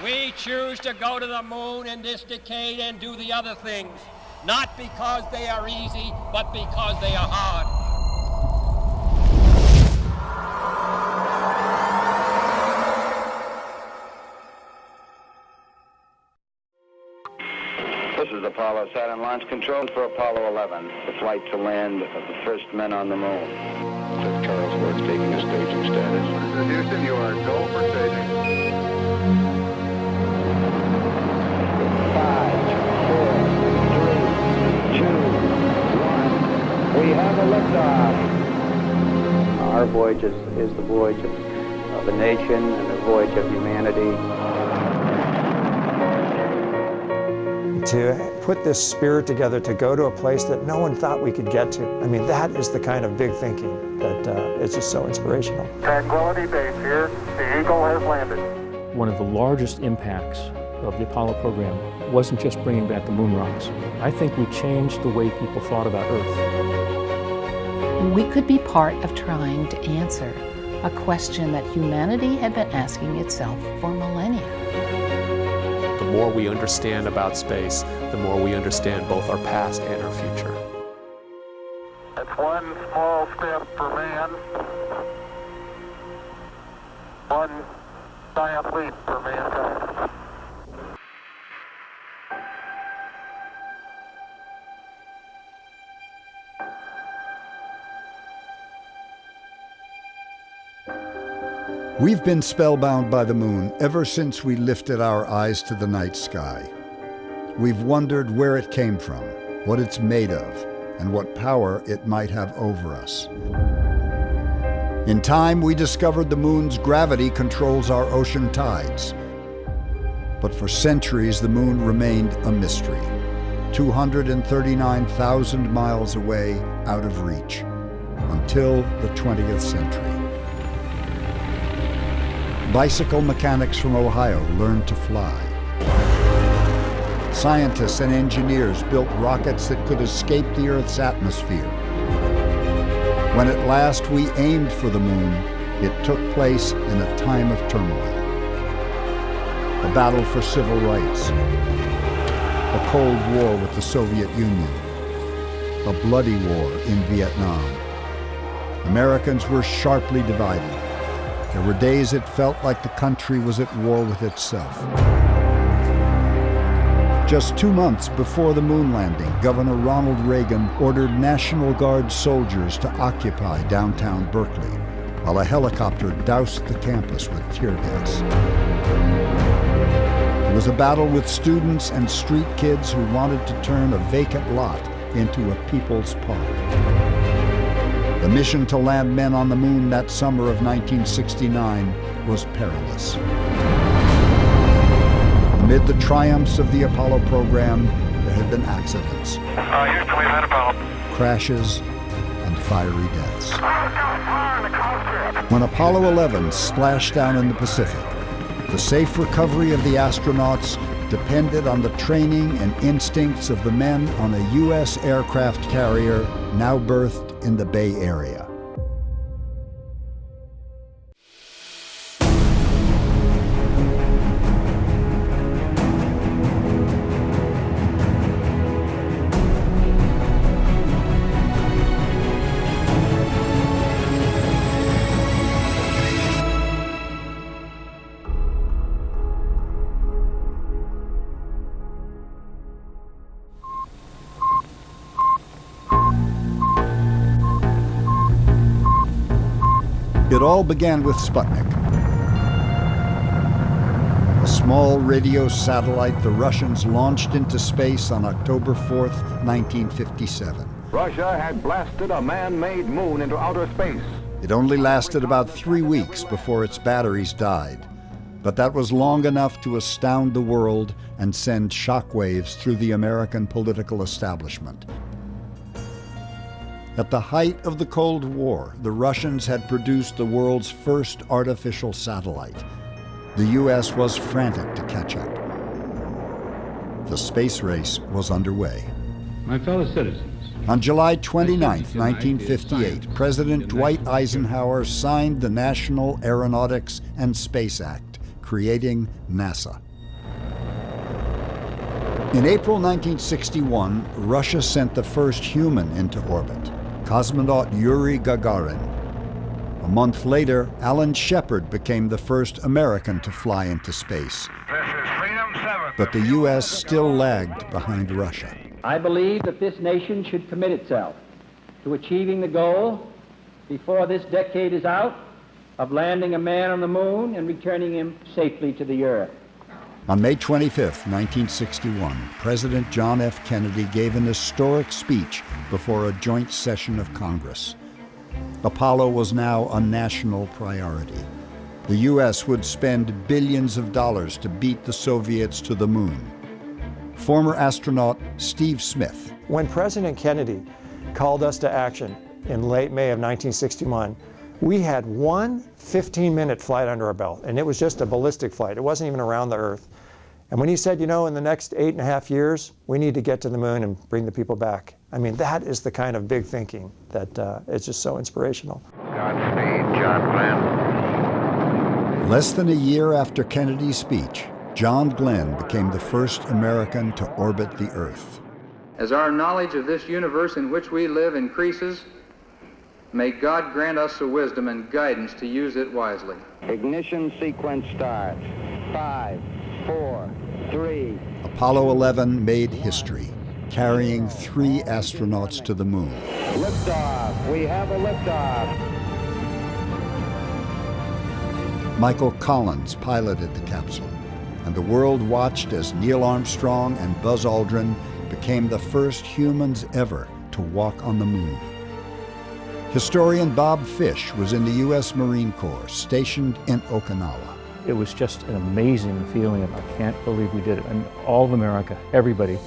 We choose to go to the moon in this decade and do the other things, not because they are easy, but because they are hard. This is Apollo Saturn launch control for Apollo 11, the flight to land of the first men on the moon. Says Carl's words taking a staging status. This is Houston, you are go for staging. 5, 4, 3, 2, 1. We have a liftoff. Our voyage is the voyage of a nation and the voyage of humanity. To put this spirit together to go to a place that no one thought we could get to. I mean, that is the kind of big thinking that is just so inspirational. Tranquility Base here. The Eagle has landed. One of the largest impacts of the Apollo program wasn't just bringing back the moon rocks. I think we changed the way people thought about Earth. We could be part of trying to answer a question that humanity had been asking itself for millennia. The more we understand about space, the more we understand both our past and our future. It's one small step for man, one giant leap for mankind. We've been spellbound by the moon ever since we lifted our eyes to the night sky. We've wondered where it came from, what it's made of, and what power it might have over us. In time, we discovered the moon's gravity controls our ocean tides. But for centuries, the moon remained a mystery, 239,000 miles away, out of reach, until the 20th century. Bicycle mechanics from Ohio learned to fly. Scientists and engineers built rockets that could escape the Earth's atmosphere. When at last we aimed for the moon, it took place in a time of turmoil. A battle for civil rights, a Cold War with the Soviet Union, a bloody war in Vietnam. Americans were sharply divided. There were days it felt like the country was at war with itself. Just 2 months before the moon landing, Governor Ronald Reagan ordered National Guard soldiers to occupy downtown Berkeley, while a helicopter doused the campus with tear gas. It was a battle with students and street kids who wanted to turn a vacant lot into a people's park. The mission to land men on the moon that summer of 1969 was perilous. Amid the triumphs of the Apollo program, there had been accidents, Houston, we've had a problem. crashes, and fiery deaths. When Apollo 11 splashed down in the Pacific, the safe recovery of the astronauts depended on the training and instincts of the men on a U.S. aircraft carrier now berthed in the Bay Area. It all began with Sputnik, a small radio satellite the Russians launched into space on October 4th, 1957. Russia had blasted a man-made moon into outer space. It only lasted about 3 weeks before its batteries died, but that was long enough to astound the world and send shockwaves through the American political establishment. At the height of the Cold War, the Russians had produced the world's first artificial satellite. The U.S. was frantic to catch up. The space race was underway. My fellow citizens, on July 29, 1958, President Dwight Eisenhower signed the National Aeronautics and Space Act, creating NASA. In April 1961, Russia sent the first human into orbit, cosmonaut Yuri Gagarin. A month later, Alan Shepard became the first American to fly into space. This is Freedom 7. But the U.S. still lagged behind Russia. I believe that this nation should commit itself to achieving the goal, before this decade is out, of landing a man on the moon and returning him safely to the Earth. On May 25, 1961, President John F. Kennedy gave an historic speech before a joint session of Congress. Apollo was now a national priority. The U.S. would spend billions of dollars to beat the Soviets to the moon. Former astronaut Steve Smith. When President Kennedy called us to action in late May of 1961, we had one 15-minute flight under our belt, and it was just a ballistic flight. It wasn't even around the Earth. And when he said, you know, in the next 8.5 years, we need to get to the moon and bring the people back. I mean, that is the kind of big thinking that is just so inspirational. Godspeed, John Glenn. Less than a year after Kennedy's speech, John Glenn became the first American to orbit the Earth. As our knowledge of this universe in which we live increases, may God grant us the wisdom and guidance to use it wisely. Ignition sequence starts. 5, 4, 3. Apollo 11 made history, carrying 3 astronauts to the moon. Liftoff. We have a liftoff. Michael Collins piloted the capsule, and the world watched as Neil Armstrong and Buzz Aldrin became the first humans ever to walk on the moon. Historian Bob Fish was in the U.S. Marine Corps, stationed in Okinawa. It was just an amazing feeling of, I can't believe we did it. And all of America, everybody,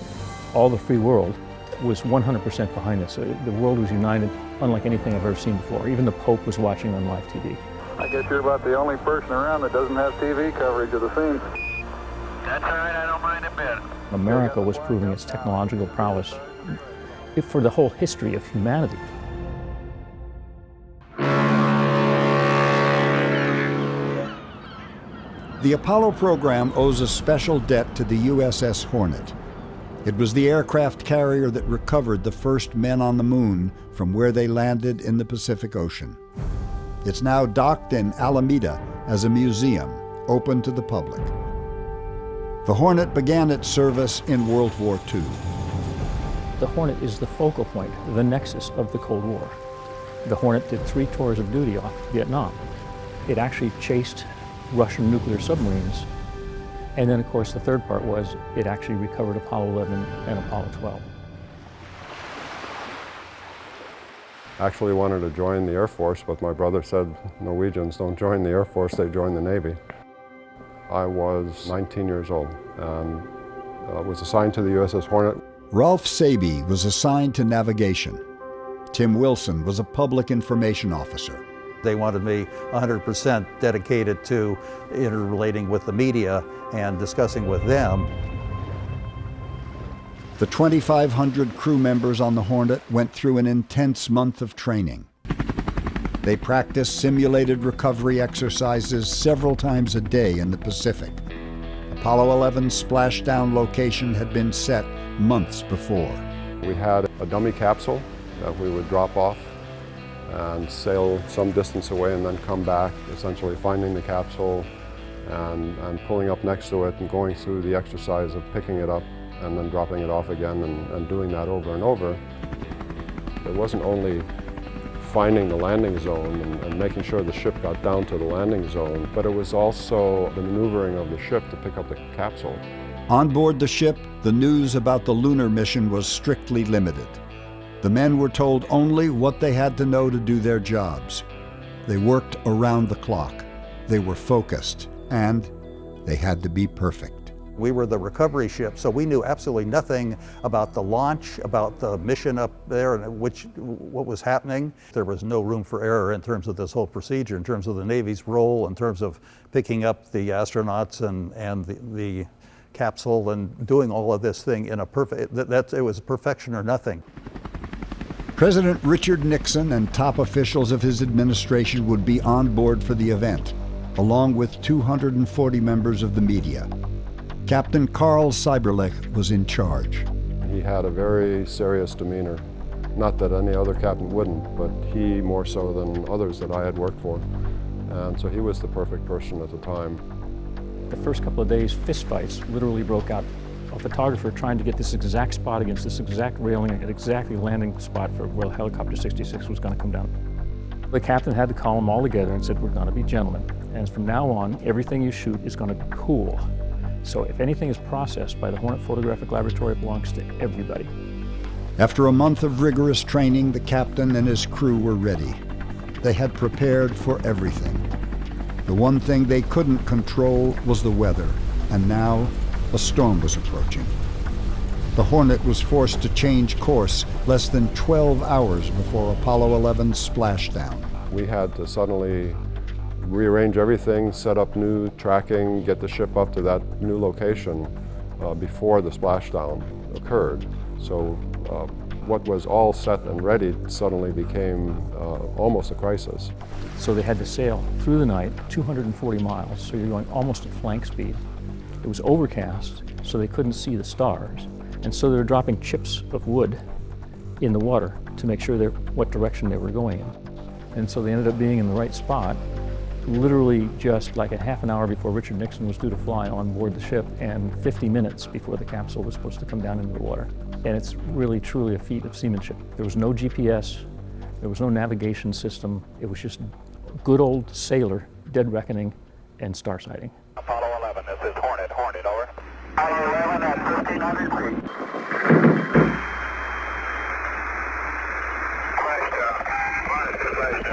all the free world was 100% behind us. The world was united, unlike anything I've ever seen before. Even the Pope was watching on live TV. I guess you're about the only person around that doesn't have TV coverage of the scene. That's all right, I don't mind a bit. America was proving its technological prowess for the whole history of humanity. The Apollo program owes a special debt to the USS Hornet. It was the aircraft carrier that recovered the first men on the moon from where they landed in the Pacific Ocean. It's now docked in Alameda as a museum, open to the public. The Hornet began its service in World War II. The Hornet is the focal point, the nexus of the Cold War. The Hornet did 3 tours of duty off Vietnam. It actually chased Russian nuclear submarines. And then, of course, the third part was it actually recovered Apollo 11 and Apollo 12. Actually wanted to join the Air Force, but my brother said Norwegians don't join the Air Force, they join the Navy. I was 19 years old and was assigned to the USS Hornet. Rolf Saby was assigned to navigation. Tim Wilson was a public information officer. They wanted me 100% dedicated to interrelating with the media and discussing with them. The 2,500 crew members on the Hornet went through an intense month of training. They practiced simulated recovery exercises several times a day in the Pacific. Apollo 11's splashdown location had been set months before. We had a dummy capsule that we would drop off and sail some distance away and then come back, essentially finding the capsule and pulling up next to it and going through the exercise of picking it up and then dropping it off again and doing that over and over. It wasn't only finding the landing zone and making sure the ship got down to the landing zone, but it was also the maneuvering of the ship to pick up the capsule. On board the ship, the news about the lunar mission was strictly limited. The men were told only what they had to know to do their jobs. They worked around the clock. They were focused, and they had to be perfect. We were the recovery ship, so we knew absolutely nothing about the launch, about the mission up there, and what was happening. There was no room for error in terms of this whole procedure, in terms of the Navy's role, in terms of picking up the astronauts and the capsule and doing all of this thing in a perfect, it was perfection or nothing. President Richard Nixon and top officials of his administration would be on board for the event, along with 240 members of the media. Captain Carl Seiberlich was in charge. He had a very serious demeanor. Not that any other captain wouldn't, but he more so than others that I had worked for. And so he was the perfect person at the time. The first couple of days, fistfights literally broke out. A photographer trying to get this exact spot against this exact railing at exactly landing spot for where helicopter 66 was going to come down. The captain had to call them all together and said, we're going to be gentlemen. And from now on, everything you shoot is going to be cool. So if anything is processed by the Hornet Photographic Laboratory, it belongs to everybody. After a month of rigorous training, the captain and his crew were ready. They had prepared for everything. The one thing they couldn't control was the weather, and now a storm was approaching. The Hornet was forced to change course less than 12 hours before Apollo 11's splashdown. We had to suddenly rearrange everything, set up new tracking, get the ship up to that new location before the splashdown occurred. So what was all set and ready suddenly became almost a crisis. So they had to sail through the night, 240 miles, so you're going almost at flank speed. It was overcast, so they couldn't see the stars. And so they were dropping chips of wood in the water to make sure what direction they were going in. And so they ended up being in the right spot, literally just like a half an hour before Richard Nixon was due to fly on board the ship and 50 minutes before the capsule was supposed to come down into the water. And it's really, truly a feat of seamanship. There was no GPS, there was no navigation system. It was just good old sailor, dead reckoning, and star sighting. Apollo 11, this is Hornet, over. Apollo 11 at 1,500 feet.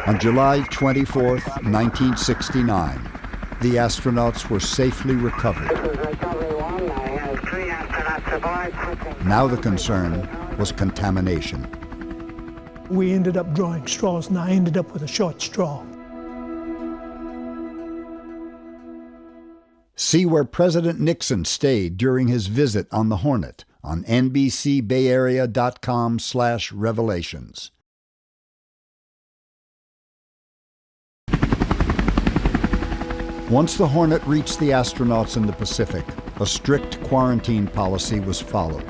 On July 24, 1969, the astronauts were safely recovered. Now the concern was contamination. We ended up drawing straws, and I ended up with a short straw. See where President Nixon stayed during his visit on the Hornet on NBCBayArea.com/revelations. Once the Hornet reached the astronauts in the Pacific, a strict quarantine policy was followed.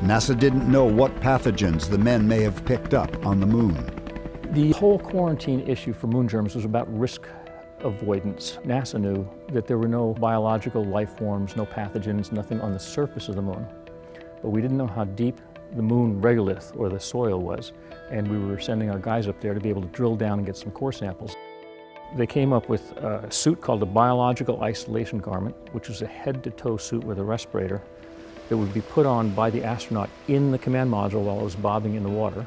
NASA didn't know what pathogens the men may have picked up on the moon. The whole quarantine issue for moon germs was about risk avoidance. NASA knew that there were no biological life forms, no pathogens, nothing on the surface of the moon. But we didn't know how deep the moon regolith, or the soil, was, and we were sending our guys up there to be able to drill down and get some core samples. They came up with a suit called a biological isolation garment, which was a head-to-toe suit with a respirator that would be put on by the astronaut in the command module while it was bobbing in the water,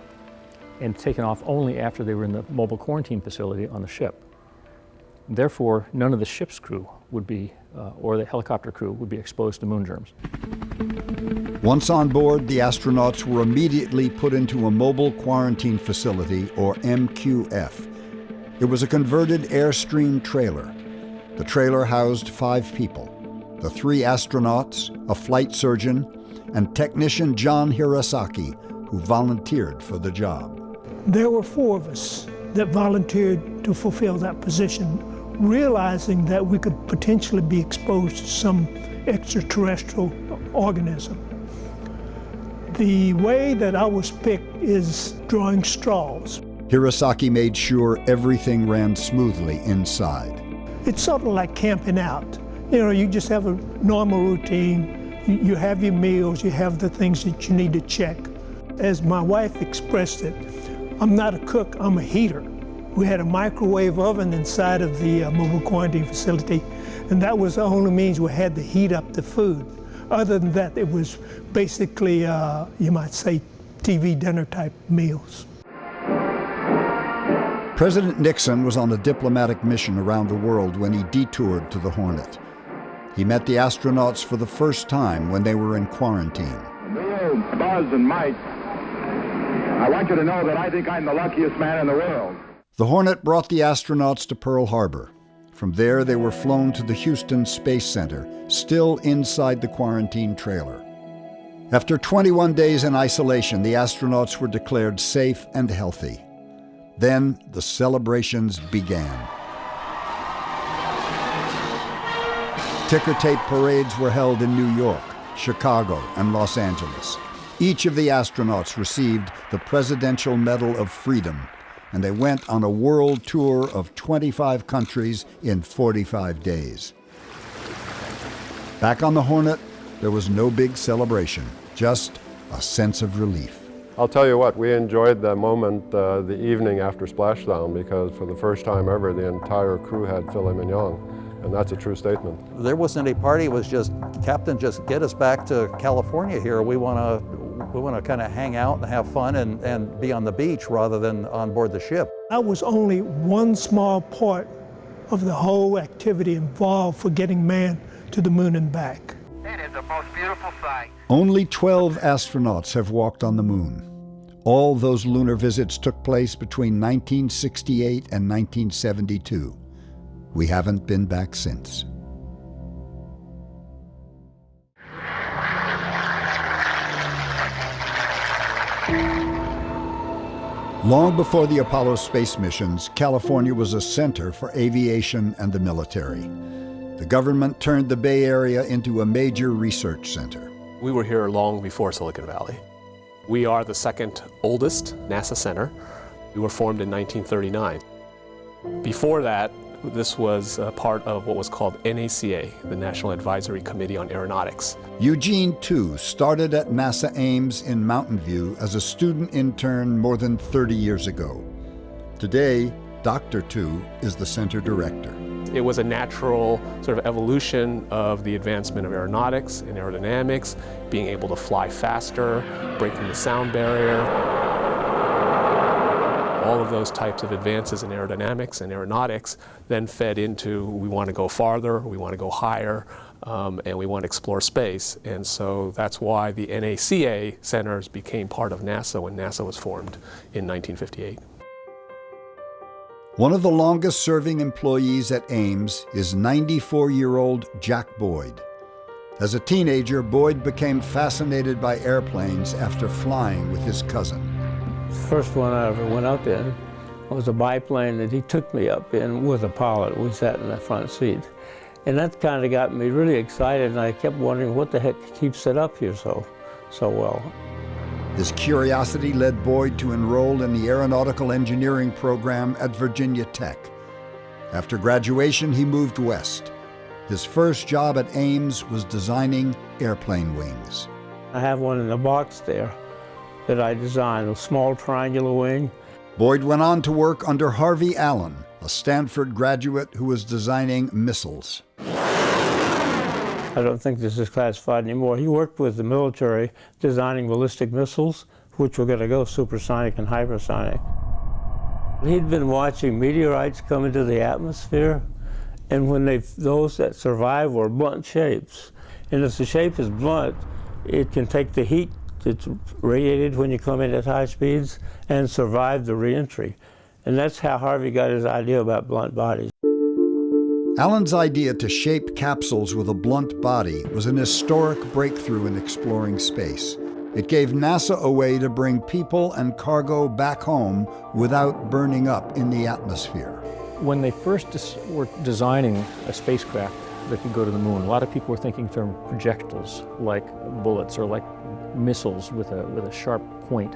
and taken off only after they were in the mobile quarantine facility on the ship. Therefore, none of the ship's crew would be, or the helicopter crew, would be exposed to moon germs. Once on board, the astronauts were immediately put into a mobile quarantine facility, or MQF. It was a converted Airstream trailer. The trailer housed 5 people: the 3 astronauts, a flight surgeon, and technician John Hirosaki, who volunteered for the job. There were 4 of us that volunteered to fulfill that position, realizing that we could potentially be exposed to some extraterrestrial organism. The way that I was picked is drawing straws. Hirosaki made sure everything ran smoothly inside. It's sort of like camping out. You know, you just have a normal routine. You have your meals, you have the things that you need to check. As my wife expressed it, I'm not a cook, I'm a heater. We had a microwave oven inside of the mobile quarantine facility, and that was the only means we had to heat up the food. Other than that, it was basically, you might say, TV dinner type meals. President Nixon was on a diplomatic mission around the world when he detoured to the Hornet. He met the astronauts for the first time when they were in quarantine. Neil, Buzz, and Mike, I want you to know that I think I'm the luckiest man in the world. The Hornet brought the astronauts to Pearl Harbor. From there, they were flown to the Houston Space Center, still inside the quarantine trailer. After 21 days in isolation, the astronauts were declared safe and healthy. Then the celebrations began. Ticker tape parades were held in New York, Chicago, and Los Angeles. Each of the astronauts received the Presidential Medal of Freedom, and they went on a world tour of 25 countries in 45 days. Back on the Hornet, there was no big celebration, just a sense of relief. I'll tell you what, we enjoyed the moment the evening after splashdown, because for the first time ever, the entire crew had filet mignon, and that's a true statement. There wasn't a party, it was just, Captain, just get us back to California here. We want to kind of hang out and have fun and be on the beach rather than on board the ship. I was only one small part of the whole activity involved for getting man to the moon and back. It is the most beautiful sight. Only 12 astronauts have walked on the moon. All those lunar visits took place between 1968 and 1972. We haven't been back since. Long before the Apollo space missions, California was a center for aviation and the military. The government turned the Bay Area into a major research center. We were here long before Silicon Valley. We are the second oldest NASA center. We were formed in 1939. Before that, this was a part of what was called NACA, the National Advisory Committee on Aeronautics. Eugene Tu started at NASA Ames in Mountain View as a student intern more than 30 years ago. Today, Dr. Tu is the center director. It was a natural sort of evolution of the advancement of aeronautics and aerodynamics, being able to fly faster, breaking the sound barrier. All of those types of advances in aerodynamics and aeronautics then fed into, we want to go farther, we want to go higher, and we want to explore space. And so that's why the NACA centers became part of NASA when NASA was formed in 1958. One of the longest serving employees at Ames is 94-year-old Jack Boyd. As a teenager, Boyd became fascinated by airplanes after flying with his cousin. The first one I ever went up in was a biplane that he took me up in with a pilot. We sat in the front seat. And that kind of got me really excited, and I kept wondering what the heck keeps it up here so well. His curiosity led Boyd to enroll in the aeronautical engineering program at Virginia Tech. After graduation, he moved west. His first job at Ames was designing airplane wings. I have one in the box there that I designed, a small triangular wing. Boyd went on to work under Harvey Allen, a Stanford graduate who was designing missiles. I don't think this is classified anymore. He worked with the military designing ballistic missiles, which were going to go supersonic and hypersonic. He'd been watching meteorites come into the atmosphere, and when those that survive were blunt shapes. And if the shape is blunt, it can take the heat that's radiated when you come in at high speeds and survive the reentry. And that's how Harvey got his idea about blunt bodies. Allen's idea to shape capsules with a blunt body was an historic breakthrough in exploring space. It gave NASA a way to bring people and cargo back home without burning up in the atmosphere. When they first were designing a spacecraft that could go to the moon, a lot of people were thinking in terms of projectiles, like bullets or like missiles with a sharp point.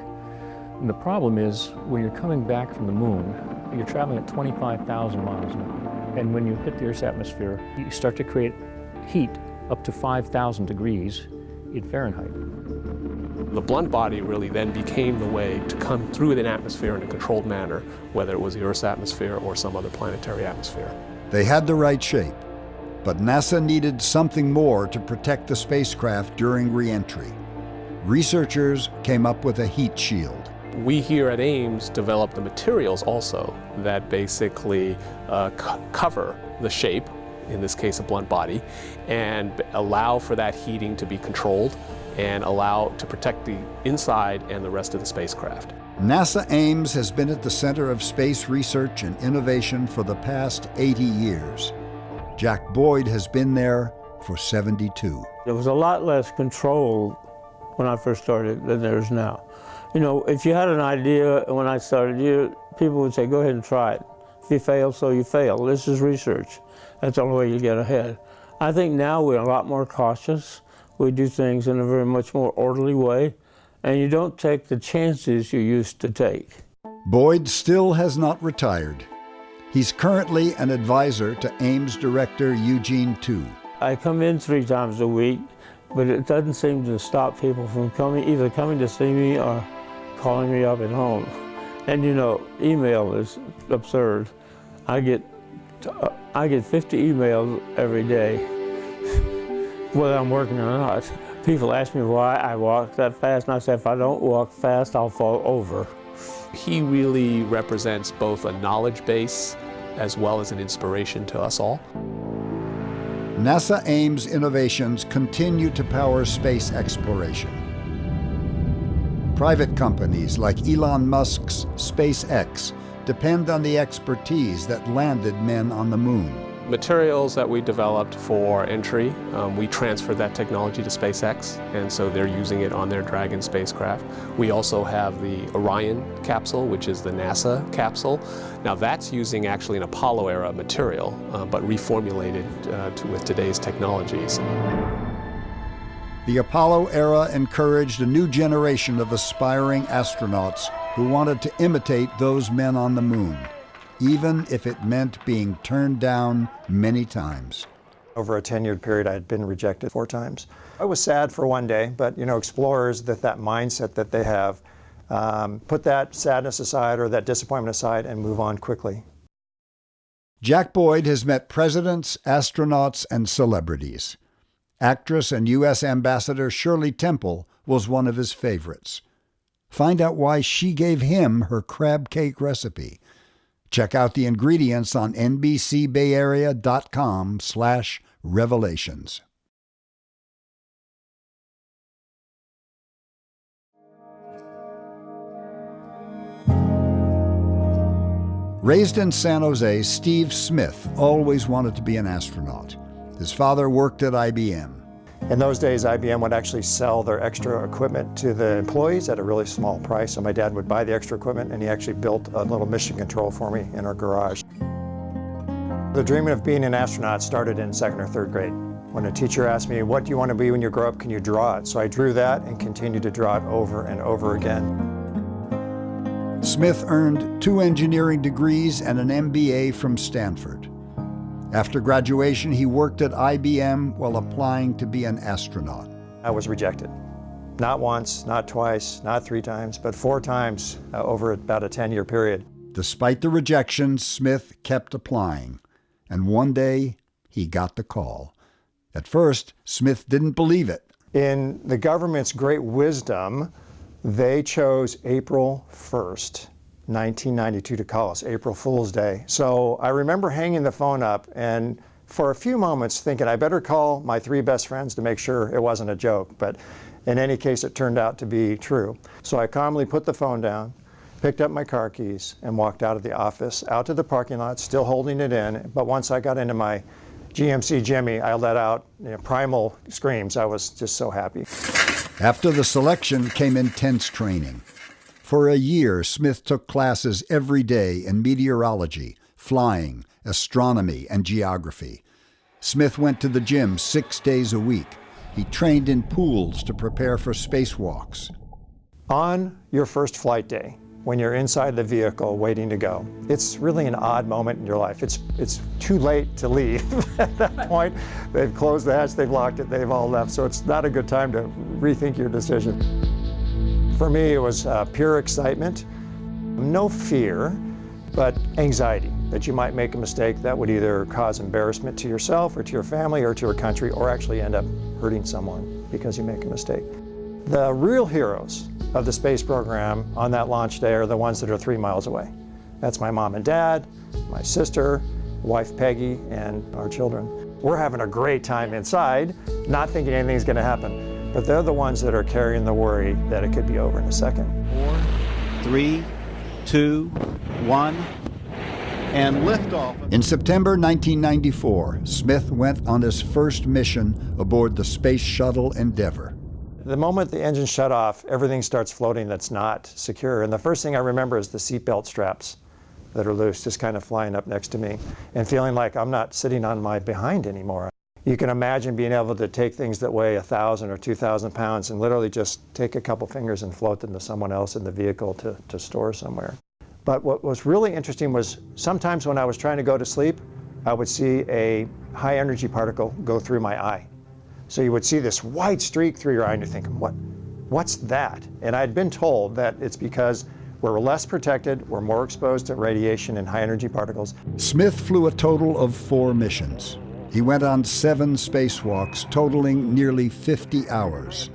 And the problem is, when you're coming back from the moon, you're traveling at 25,000 miles an hour. And when you hit the Earth's atmosphere, you start to create heat up to 5,000 degrees in Fahrenheit. The blunt body really then became the way to come through an atmosphere in a controlled manner, whether it was the Earth's atmosphere or some other planetary atmosphere. They had the right shape, but NASA needed something more to protect the spacecraft during re-entry. Researchers came up with a heat shield. We here at Ames developed the materials also that basically cover the shape, in this case a blunt body, and allow for that heating to be controlled and allow to protect the inside and the rest of the spacecraft. NASA Ames has been at the center of space research and innovation for the past 80 years. Jack Boyd has been there for 72. There was a lot less control when I first started than there is now. You know, if you had an idea when I started, people would say, go ahead and try it. If you fail, so you fail. This is research. That's the only way you get ahead. I think now we're a lot more cautious. We do things in a very much more orderly way, and you don't take the chances you used to take. Boyd still has not retired. He's currently an advisor to Ames director Eugene Tu. I come in 3 times a week, but it doesn't seem to stop people from either coming to see me or calling me up at home. And you know, email is absurd. I get 50 emails every day, whether I'm working or not. People ask me why I walk that fast, and I say if I don't walk fast, I'll fall over. He really represents both a knowledge base as well as an inspiration to us all. NASA Ames innovations continue to power space exploration. Private companies like Elon Musk's SpaceX depend on the expertise that landed men on the moon. Materials that we developed for entry, we transferred that technology to SpaceX, and so they're using it on their Dragon spacecraft. We also have the Orion capsule, which is the NASA capsule. Now that's using actually an Apollo era material, but reformulated with today's technologies. The Apollo era encouraged a new generation of aspiring astronauts who wanted to imitate those men on the moon, even if it meant being turned down many times. Over a 10-year period, I had been rejected 4 times. I was sad for one day, but you know, explorers, that mindset that they have, put that sadness aside or that disappointment aside and move on quickly. Jack Boyd has met presidents, astronauts, and celebrities. Actress and U.S. Ambassador Shirley Temple was one of his favorites. Find out why she gave him her crab cake recipe. Check out the ingredients on NBCBayArea.com/revelations. Raised in San Jose, Steve Smith always wanted to be an astronaut. His father worked at IBM. In those days, IBM would actually sell their extra equipment to the employees at a really small price. So my dad would buy the extra equipment, and he actually built a little mission control for me in our garage. The dreaming of being an astronaut started in 2nd or 3rd grade. When a teacher asked me, what do you want to be when you grow up? Can you draw it? So I drew that and continued to draw it over and over again. Smith earned 2 engineering degrees and an MBA from Stanford. After graduation, he worked at IBM while applying to be an astronaut. I was rejected. Not once, not twice, not 3 times, but 4 times over about a 10-year period. Despite the rejection, Smith kept applying, and one day he got the call. At first, Smith didn't believe it. In the government's great wisdom, they chose April 1st. 1992 to call us, April Fool's Day. So I remember hanging the phone up and for a few moments thinking I better call my 3 best friends to make sure it wasn't a joke, but in any case it turned out to be true. So I calmly put the phone down, picked up my car keys, and walked out of the office, out to the parking lot, still holding it in, but once I got into my GMC Jimmy, I let out primal screams. I was just so happy. After the selection came intense training. For a year, Smith took classes every day in meteorology, flying, astronomy, and geography. Smith went to the gym 6 days a week. He trained in pools to prepare for spacewalks. On your first flight day, when you're inside the vehicle waiting to go, it's really an odd moment in your life. It's too late to leave at that point. They've closed the hatch, they've locked it, they've all left, so it's not a good time to rethink your decision. For me, it was pure excitement, no fear, but anxiety that you might make a mistake that would either cause embarrassment to yourself or to your family or to your country, or actually end up hurting someone because you make a mistake. The real heroes of the space program on that launch day are the ones that are 3 miles away. That's my mom and dad, my sister, wife Peggy, and our children. We're having a great time inside, not thinking anything's going to happen. But they're the ones that are carrying the worry that it could be over in a second. 4, 3, 2, 1, and liftoff. In September 1994, Smith went on his first mission aboard the Space Shuttle Endeavour. The moment the engine shut off, everything starts floating that's not secure. And the first thing I remember is the seatbelt straps that are loose, just kind of flying up next to me, and feeling like I'm not sitting on my behind anymore. You can imagine being able to take things that weigh 1,000 or 2,000 pounds and literally just take a couple fingers and float them to someone else in the vehicle to store somewhere. But what was really interesting was sometimes when I was trying to go to sleep, I would see a high energy particle go through my eye. So you would see this white streak through your eye and you're thinking, what's that? And I'd been told that it's because we're less protected, we're more exposed to radiation and high energy particles. Smith flew a total of 4 missions. He went on 7 spacewalks, totaling nearly 50 hours.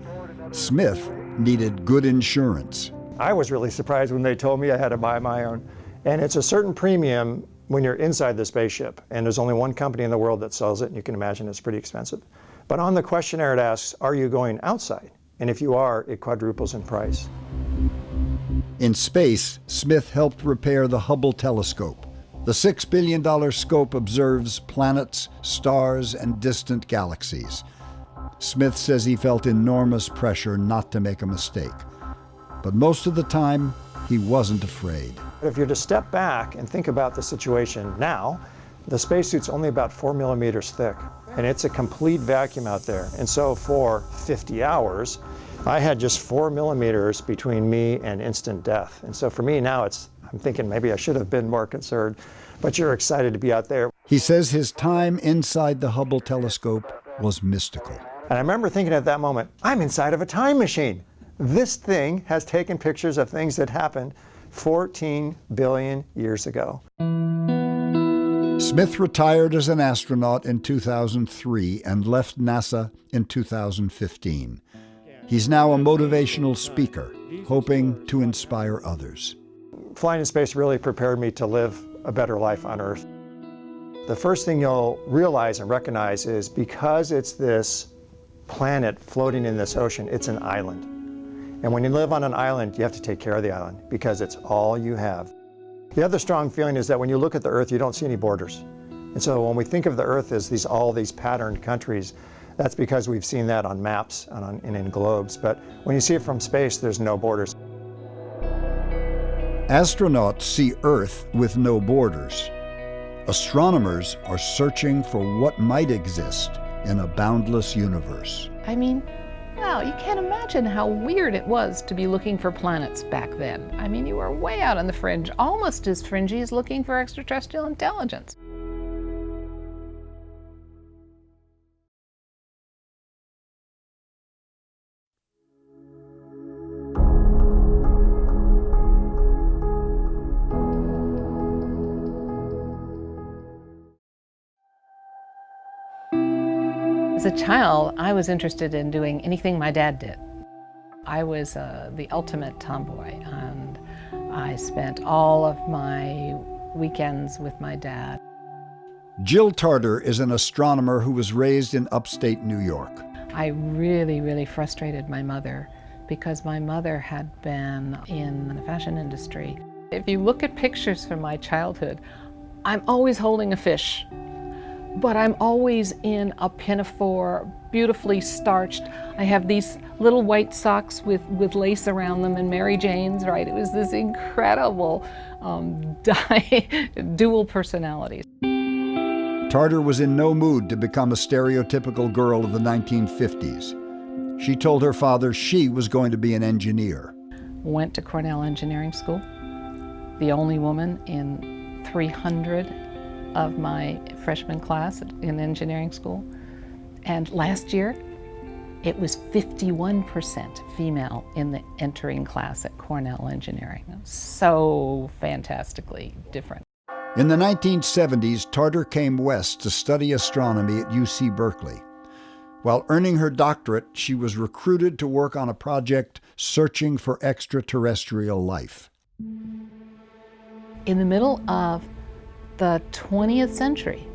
Smith needed good insurance. I was really surprised when they told me I had to buy my own. And it's a certain premium when you're inside the spaceship, and there's only one company in the world that sells it, and you can imagine it's pretty expensive. But on the questionnaire it asks, are you going outside? And if you are, it quadruples in price. In space, Smith helped repair the Hubble telescope. The $6 billion scope observes planets, stars, and distant galaxies. Smith says he felt enormous pressure not to make a mistake. But most of the time, he wasn't afraid. If you're to step back and think about the situation now, the spacesuit's only about 4 millimeters thick, and it's a complete vacuum out there. And so for 50 hours, I had just 4 millimeters between me and instant death. And so for me now, I'm thinking maybe I should have been more concerned, but you're excited to be out there. He says his time inside the Hubble telescope was mystical. And I remember thinking at that moment, I'm inside of a time machine. This thing has taken pictures of things that happened 14 billion years ago. Smith retired as an astronaut in 2003 and left NASA in 2015. He's now a motivational speaker, hoping to inspire others. Flying in space really prepared me to live a better life on Earth. The first thing you'll realize and recognize is because it's this planet floating in this ocean, it's an island. And when you live on an island, you have to take care of the island because it's all you have. The other strong feeling is that when you look at the Earth, you don't see any borders. And so when we think of the Earth as all these patterned countries, that's because we've seen that on maps and in globes. But when you see it from space, there's no borders. Astronauts see Earth with no borders. Astronomers are searching for what might exist in a boundless universe. I mean, wow, you can't imagine how weird it was to be looking for planets back then. I mean, you were way out on the fringe, almost as fringy as looking for extraterrestrial intelligence. As a child, I was interested in doing anything my dad did. I was the ultimate tomboy, and I spent all of my weekends with my dad. Jill Tarter is an astronomer who was raised in upstate New York. I really, really frustrated my mother because my mother had been in the fashion industry. If you look at pictures from my childhood, I'm always holding a fish. But I'm always in a pinafore, beautifully starched. I have these little white socks with lace around them and Mary Jane's, right? It was this incredible dual personalities. Tarter was in no mood to become a stereotypical girl of the 1950s. She told her father she was going to be an engineer. Went to Cornell Engineering School, the only woman in 300 of my freshman class in engineering school. And last year, it was 51% female in the entering class at Cornell Engineering. So fantastically different. In the 1970s, Tarter came west to study astronomy at UC Berkeley. While earning her doctorate, she was recruited to work on a project searching for extraterrestrial life. In the middle of the 20th century,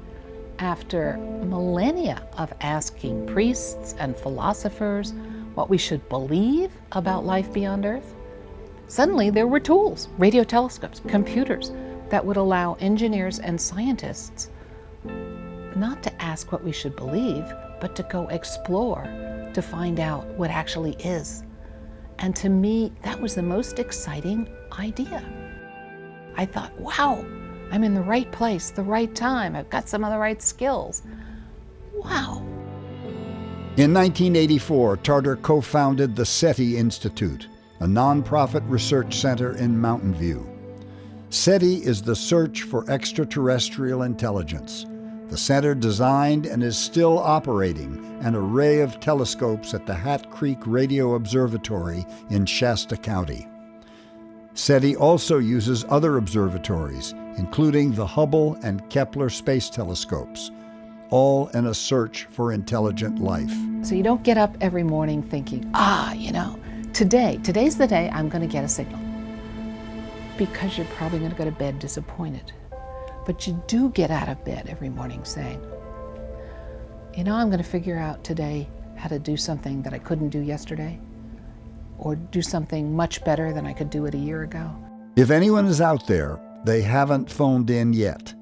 after millennia of asking priests and philosophers what we should believe about life beyond Earth, suddenly there were tools, radio telescopes, computers, that would allow engineers and scientists not to ask what we should believe, but to go explore, to find out what actually is. And to me, that was the most exciting idea. I thought, wow, I'm in the right place, the right time. I've got some of the right skills. Wow, In 1984, Tarter co-founded the SETI Institute, a nonprofit research center in Mountain View. SETI is the search for extraterrestrial intelligence. The center designed and is still operating an array of telescopes at the Hat Creek Radio Observatory in Shasta County. SETI also uses other observatories, including the Hubble and Kepler space telescopes, all in a search for intelligent life. So you don't get up every morning thinking, today's the day I'm going to get a signal. Because you're probably going to go to bed disappointed. But you do get out of bed every morning saying, I'm going to figure out today how to do something that I couldn't do yesterday, or do something much better than I could do it a year ago. If anyone is out there, they haven't phoned in yet.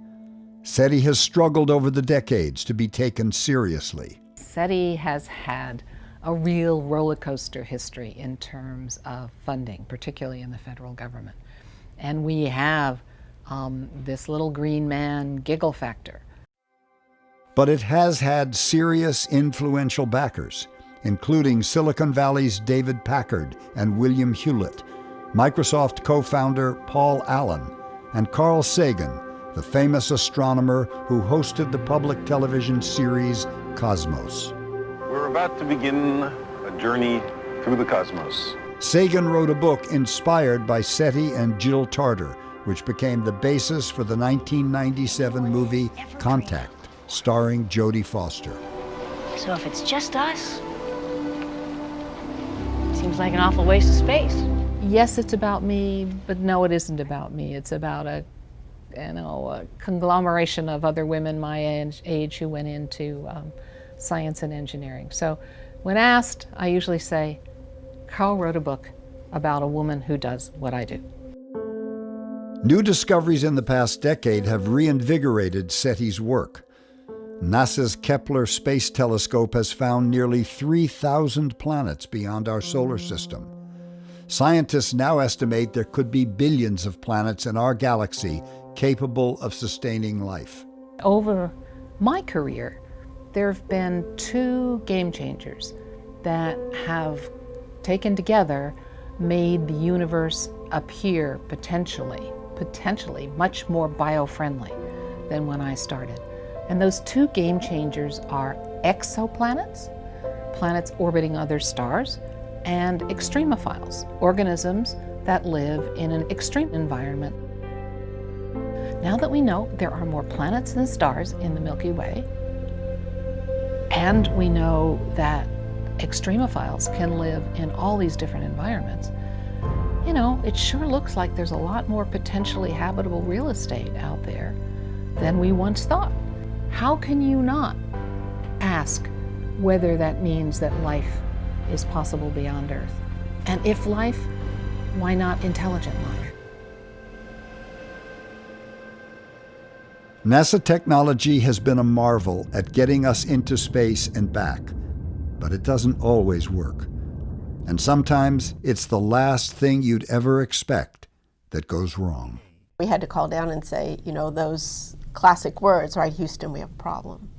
SETI has struggled over the decades to be taken seriously. SETI has had a real roller coaster history in terms of funding, particularly in the federal government. And we have this little green man giggle factor. But it has had serious influential backers, including Silicon Valley's David Packard and William Hewlett, Microsoft co-founder Paul Allen, and Carl Sagan, the famous astronomer who hosted the public television series Cosmos. We're about to begin a journey through the cosmos. Sagan wrote a book inspired by SETI and Jill Tarter, which became the basis for the 1997 movie Contact, starring Jodie Foster. So if it's just us, seems like an awful waste of space. Yes, it's about me, but no, it isn't about me. It's about a conglomeration of other women my age who went into science and engineering. So when asked, I usually say, Carl wrote a book about a woman who does what I do. New discoveries in the past decade have reinvigorated SETI's work. NASA's Kepler Space Telescope has found nearly 3,000 planets beyond our solar system. Scientists now estimate there could be billions of planets in our galaxy capable of sustaining life. Over my career, there have been two game changers that have taken together made the universe appear potentially much more bio-friendly than when I started. And those two game changers are exoplanets, planets orbiting other stars, and extremophiles, organisms that live in an extreme environment. Now that we know there are more planets than stars in the Milky Way, and we know that extremophiles can live in all these different environments, it sure looks like there's a lot more potentially habitable real estate out there than we once thought. How can you not ask whether that means that life is possible beyond Earth? And if life, why not intelligent life? NASA technology has been a marvel at getting us into space and back, but it doesn't always work. And sometimes it's the last thing you'd ever expect that goes wrong. We had to call down and say, those classic words, right, Houston, we have a problem.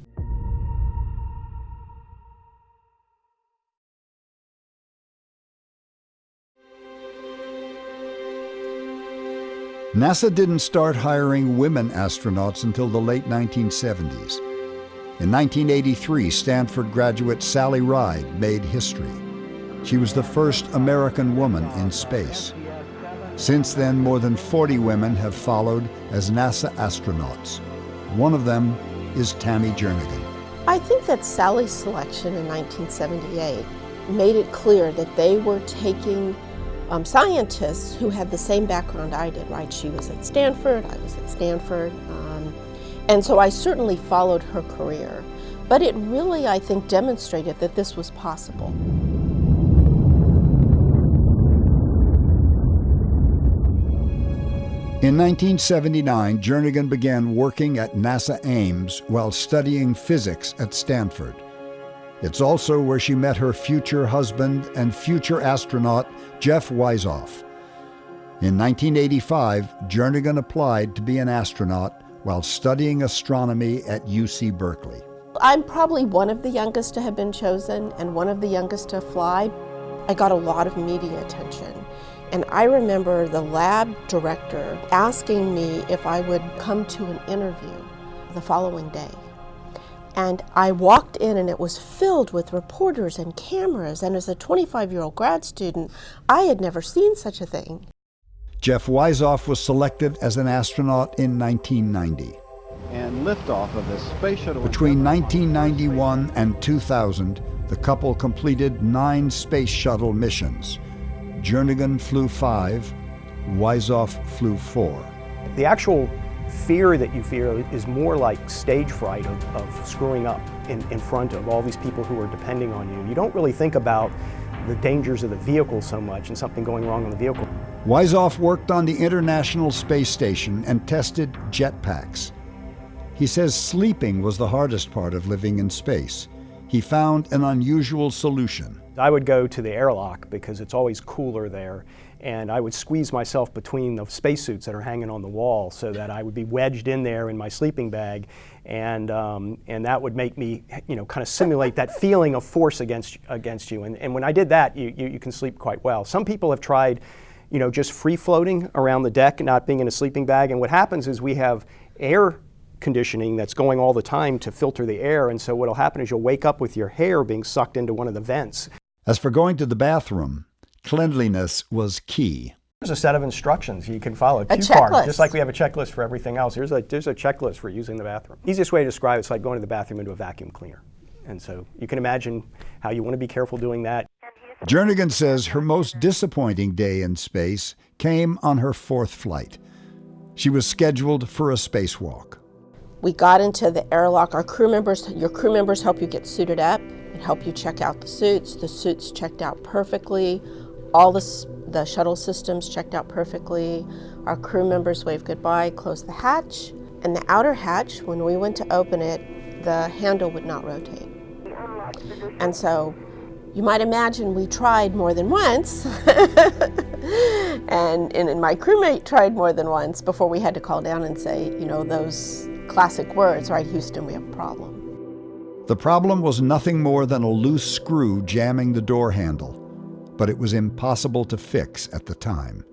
NASA didn't start hiring women astronauts until the late 1970s. In 1983, Stanford graduate Sally Ride made history. She was the first American woman in space. Since then, more than 40 women have followed as NASA astronauts. One of them is Tammy Jernigan. I think that Sally's selection in 1978 made it clear that they were taking scientists who had the same background I did, right? She was at Stanford, I was at Stanford, and so I certainly followed her career. But it really, I think, demonstrated that this was possible. In 1979, Jernigan began working at NASA Ames while studying physics at Stanford. It's also where she met her future husband and future astronaut, Jeff Wisoff. In 1985, Jernigan applied to be an astronaut while studying astronomy at UC Berkeley. I'm probably one of the youngest to have been chosen and one of the youngest to fly. I got a lot of media attention. And I remember the lab director asking me if I would come to an interview the following day. And I walked in and it was filled with reporters and cameras. And as a 25-year-old grad student, I had never seen such a thing. Jeff Wisoff was selected as an astronaut in 1990. And liftoff of the space shuttle. Between 1991 and 2000, the couple completed 9 space shuttle missions. Jernigan flew 5, Wisoff flew 4. The actual fear that you feel is more like stage fright of screwing up in front of all these people who are depending on you. You don't really think about the dangers of the vehicle so much and something going wrong on the vehicle. Wisoff worked on the International Space Station and tested jetpacks. He says sleeping was the hardest part of living in space. He found an unusual solution. I would go to the airlock because it's always cooler there, and I would squeeze myself between the spacesuits that are hanging on the wall so that I would be wedged in there in my sleeping bag, and that would make me, kind of simulate that feeling of force against you. And when I did that, you can sleep quite well. Some people have tried, just free floating around the deck, not being in a sleeping bag, and what happens is we have air conditioning that's going all the time to filter the air, and so what'll happen is you'll wake up with your hair being sucked into one of the vents. As for going to the bathroom, cleanliness was key. There's a set of instructions you can follow. A checklist. Just like we have a checklist for everything else. There's a checklist for using the bathroom. Easiest way to describe it's like going to the bathroom into a vacuum cleaner. And so you can imagine how you want to be careful doing that. Jernigan says her most disappointing day in space came on her 4th flight. She was scheduled for a spacewalk. We got into the airlock. Your crew members help you get suited up and help you check out the suits. The suits checked out perfectly. All the shuttle systems checked out perfectly. Our crew members waved goodbye, closed the hatch, and the outer hatch, when we went to open it, the handle would not rotate. And so you might imagine we tried more than once, and my crewmate tried more than once before we had to call down and say, those classic words, right, Houston, we have a problem. The problem was nothing more than a loose screw jamming the door handle, but it was impossible to fix at the time.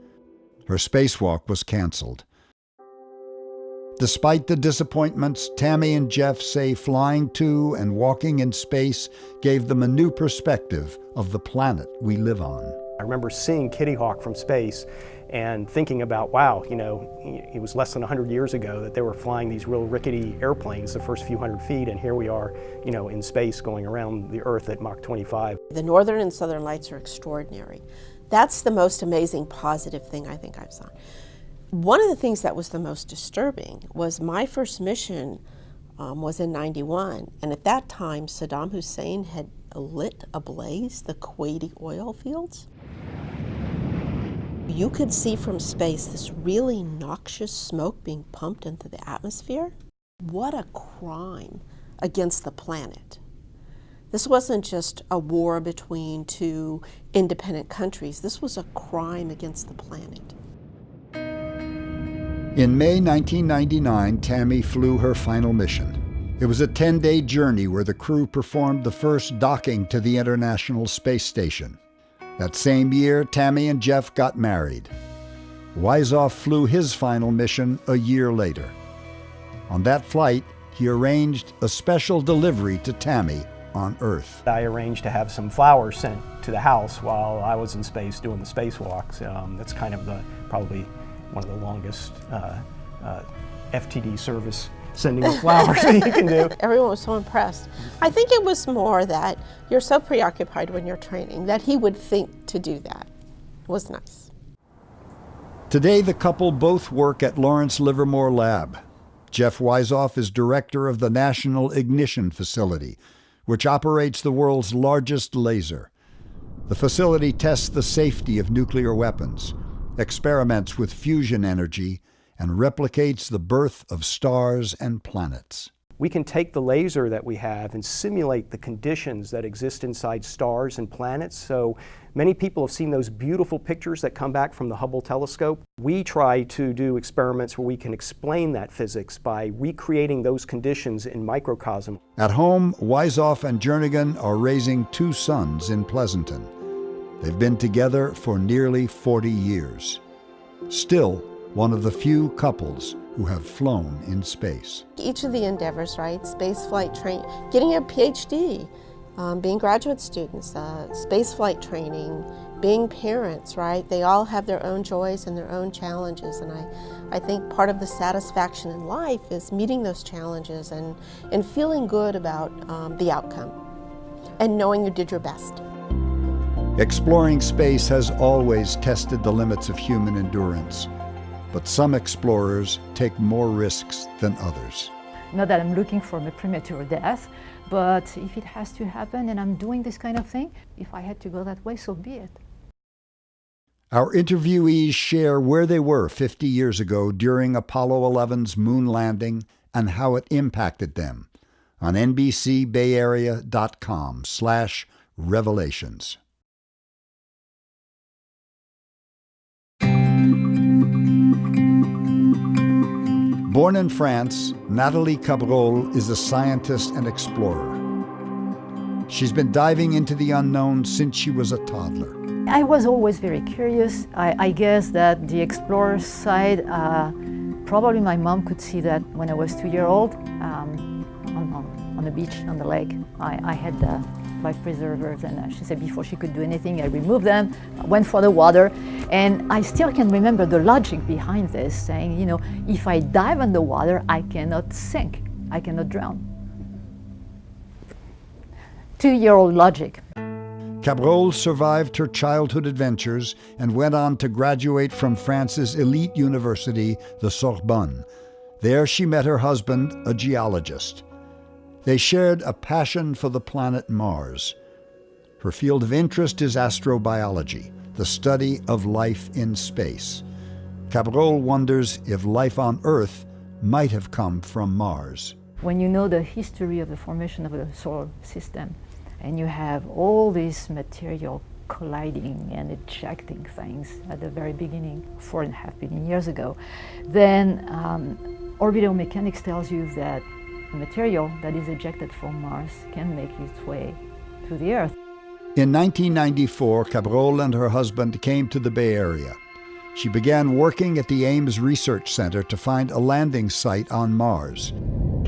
Her spacewalk was canceled. Despite the disappointments, Tammy and Jeff say flying to and walking in space gave them a new perspective of the planet we live on. I remember seeing Kitty Hawk from space and thinking about, wow, it was less than 100 years ago that they were flying these real rickety airplanes the first few hundred feet, and here we are, in space going around the Earth at Mach 25. The northern and southern lights are extraordinary. That's the most amazing positive thing I think I've seen. One of the things that was the most disturbing was my first mission was in '91, and at that time Saddam Hussein had lit ablaze the Kuwaiti oil fields. You could see from space this really noxious smoke being pumped into the atmosphere. What a crime against the planet. This wasn't just a war between 2 independent countries. This was a crime against the planet. In May 1999, Tammy flew her final mission. It was a 10-day journey where the crew performed the first docking to the International Space Station. That same year, Tammy and Jeff got married. Wisoff flew his final mission a year later. On that flight, he arranged a special delivery to Tammy on Earth. I arranged to have some flowers sent to the house while I was in space doing the spacewalks. That's kind of probably one of the longest FTD service sending of flowers that you can do. Everyone was so impressed. I think it was more that you're so preoccupied when you're training that he would think to do that. It was nice. Today, the couple both work at Lawrence Livermore Lab. Jeff Wisoff is director of the National Ignition Facility, which operates the world's largest laser. The facility tests the safety of nuclear weapons, experiments with fusion energy, and replicates the birth of stars and planets. We can take the laser that we have and simulate the conditions that exist inside stars and planets. So many people have seen those beautiful pictures that come back from the Hubble telescope. We try to do experiments where we can explain that physics by recreating those conditions in microcosm. At home, Wisoff and Jernigan are raising 2 sons in Pleasanton. They've been together for nearly 40 years. Still, one of the few couples who have flown in space. Each of the endeavors, right? Space flight training, getting a PhD, being graduate students, space flight training, being parents, right? They all have their own joys and their own challenges, and I think part of the satisfaction in life is meeting those challenges and feeling good about the outcome and knowing you did your best. Exploring space has always tested the limits of human endurance, but some explorers take more risks than others. Not that I'm looking for a premature death, but if it has to happen and I'm doing this kind of thing, if I had to go that way, so be it. Our interviewees share where they were 50 years ago during Apollo 11's moon landing and how it impacted them on NBCBayArea.com/revelations. Born in France, Natalie Cabral is a scientist and explorer. She's been diving into the unknown since she was a toddler. I was always very curious. I guess that the explorer side, probably my mom could see that when I was 2 years old on the beach, on the lake. I had life preservers, and she said before she could do anything, I removed them, went for the water, and I still can remember the logic behind this, saying, you know, if I dive underwater, I cannot sink, I cannot drown. 2-year-old logic. Cabral survived her childhood adventures and went on to graduate from France's elite university, the Sorbonne. There she met her husband, a geologist. They shared a passion for the planet Mars. Her field of interest is astrobiology, the study of life in space. Cabral wonders if life on Earth might have come from Mars. When you know the history of the formation of the solar system, and you have all this material colliding and ejecting things at the very beginning, 4.5 billion years ago, then orbital mechanics tells you that material that is ejected from Mars can make its way to the Earth. In 1994, Cabral and her husband came to the Bay Area. She began working at the Ames Research Center to find a landing site on Mars.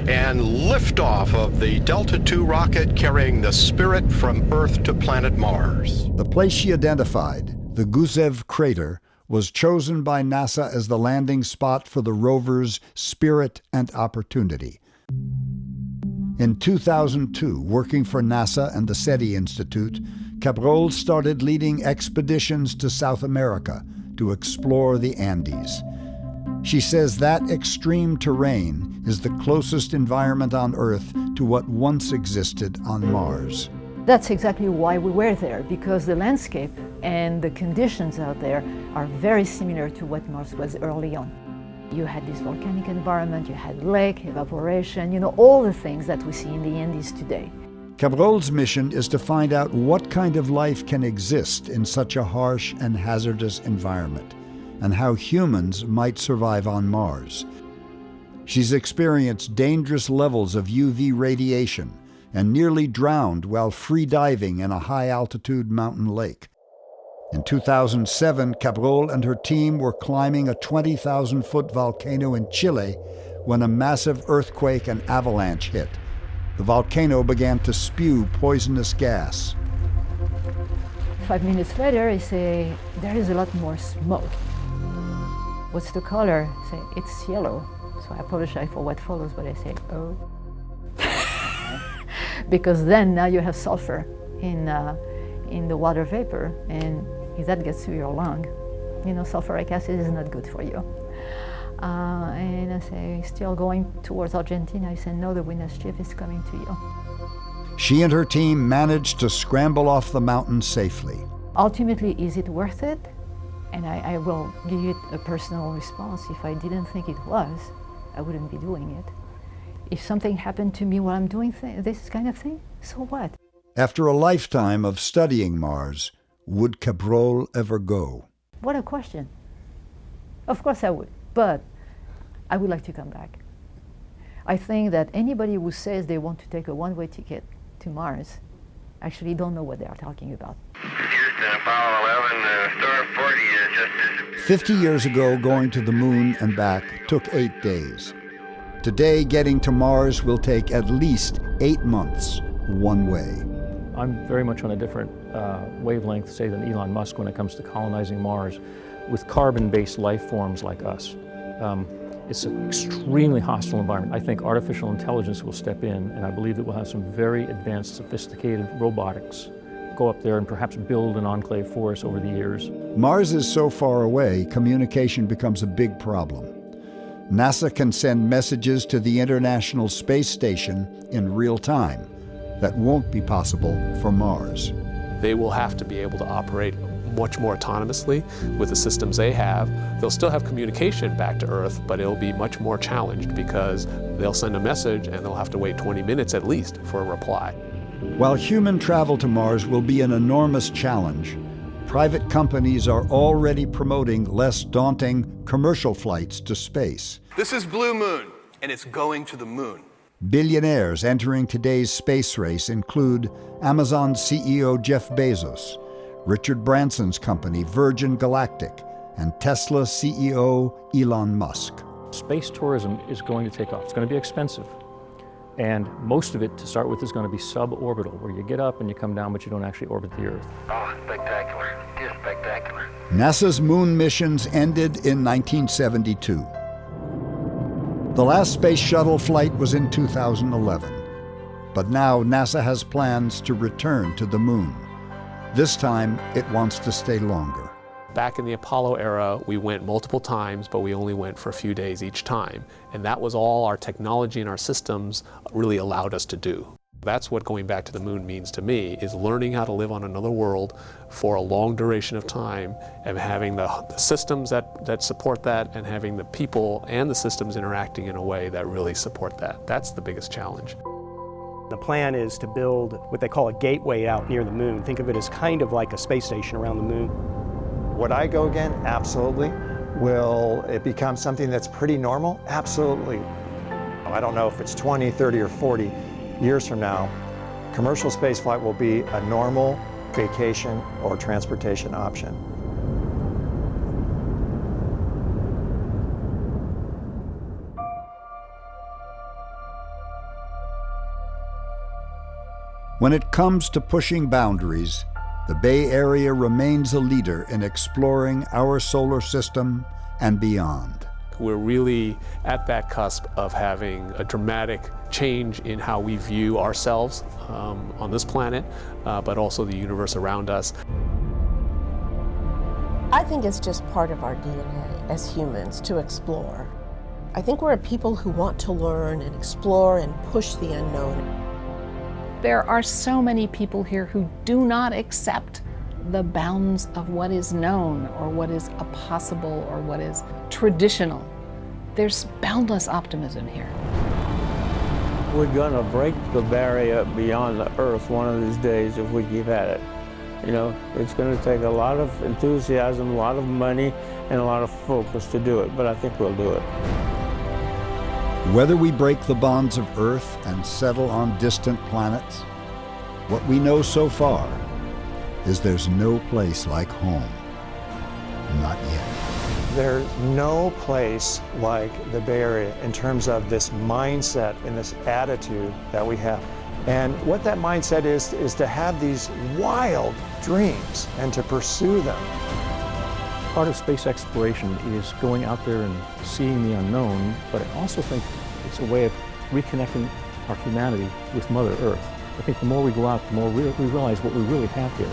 And liftoff of the Delta II rocket carrying the Spirit from Earth to planet Mars. The place she identified, the Gusev crater, was chosen by NASA as the landing spot for the rovers Spirit and Opportunity. In 2002, working for NASA and the SETI Institute, Cabral started leading expeditions to South America to explore the Andes. She says that extreme terrain is the closest environment on Earth to what once existed on Mars. That's exactly why we were there, because the landscape and the conditions out there are very similar to what Mars was early on. You had this volcanic environment, you had lake, evaporation, you know, all the things that we see in the Andes today. Cabral's mission is to find out what kind of life can exist in such a harsh and hazardous environment, and how humans might survive on Mars. She's experienced dangerous levels of UV radiation and nearly drowned while free diving in a high-altitude mountain lake. In 2007, Cabral and her team were climbing a 20,000-foot volcano in Chile when a massive earthquake and avalanche hit. The volcano began to spew poisonous gas. 5 minutes later, I say, there is a lot more smoke. What's the color? I say, it's yellow. So I apologize for what follows, but I say, oh. Because then now you have sulfur in the water vapor, and if that gets to your lung, you know, sulfuric acid is not good for you. And I say, still going towards Argentina, I said, no, the winner's chief is coming to you. She and her team managed to scramble off the mountain safely. Ultimately, is it worth it? And I will give you a personal response. If I didn't think it was, I wouldn't be doing it. If something happened to me while I'm doing this kind of thing, so what? After a lifetime of studying Mars, would Cabral ever go? What a question. Of course I would, but I would like to come back. I think that anybody who says they want to take a one-way ticket to Mars actually don't know what they are talking about. Houston, Apollo 11, star 40 is just 50 years ago, going to the moon and back took 8 days. Today, getting to Mars will take at least 8 months, one way. I'm very much on a different wavelength, say, than Elon Musk when it comes to colonizing Mars with carbon-based life forms like us. It's an extremely hostile environment. I think artificial intelligence will step in, and I believe that we'll have some very advanced, sophisticated robotics go up there and perhaps build an enclave for us over the years. Mars is so far away, communication becomes a big problem. NASA can send messages to the International Space Station in real time. That won't be possible for Mars. They will have to be able to operate much more autonomously with the systems they have. They'll still have communication back to Earth, but it'll be much more challenged because they'll send a message and they'll have to wait 20 minutes at least for a reply. While human travel to Mars will be an enormous challenge, private companies are already promoting less daunting commercial flights to space. This is Blue Moon, and it's going to the moon. Billionaires entering today's space race include Amazon CEO Jeff Bezos, Richard Branson's company Virgin Galactic, and Tesla CEO Elon Musk. Space tourism is going to take off. It's going to be expensive. And most of it, to start with, is going to be suborbital, where you get up and you come down, but you don't actually orbit the Earth. Oh, spectacular. Just spectacular. NASA's moon missions ended in 1972. The last space shuttle flight was in 2011. But now NASA has plans to return to the moon. This time, it wants to stay longer. Back in the Apollo era, we went multiple times, but we only went for a few days each time. And that was all our technology and our systems really allowed us to do. That's what going back to the moon means to me, is learning how to live on another world for a long duration of time and having the systems that support that and having the people and the systems interacting in a way that really support that. That's the biggest challenge. The plan is to build what they call a gateway out near the moon. Think of it as kind of like a space station around the moon. Would I go again? Absolutely. Will it become something that's pretty normal? Absolutely. I don't know if it's 20, 30, or 40 years from now, commercial spaceflight will be a normal vacation or transportation option. When it comes to pushing boundaries, the Bay Area remains a leader in exploring our solar system and beyond. We're really at that cusp of having a dramatic change in how we view ourselves on this planet, but also the universe around us. I think it's just part of our DNA as humans to explore. I think we're a people who want to learn and explore and push the unknown. There are so many people here who do not accept the bounds of what is known or what is a possible or what is traditional. There's boundless optimism here. We're going to break the barrier beyond the Earth one of these days if we keep at it. You know, it's going to take a lot of enthusiasm, a lot of money, and a lot of focus to do it, but I think we'll do it. Whether we break the bonds of Earth and settle on distant planets, what we know so far is there's no place like home. Not yet. There's no place like the Bay Area in terms of this mindset and this attitude that we have. And what that mindset is to have these wild dreams and to pursue them. Part of space exploration is going out there and seeing the unknown, but I also think it's a way of reconnecting our humanity with Mother Earth. I think the more we go out, the more we realize what we really have here.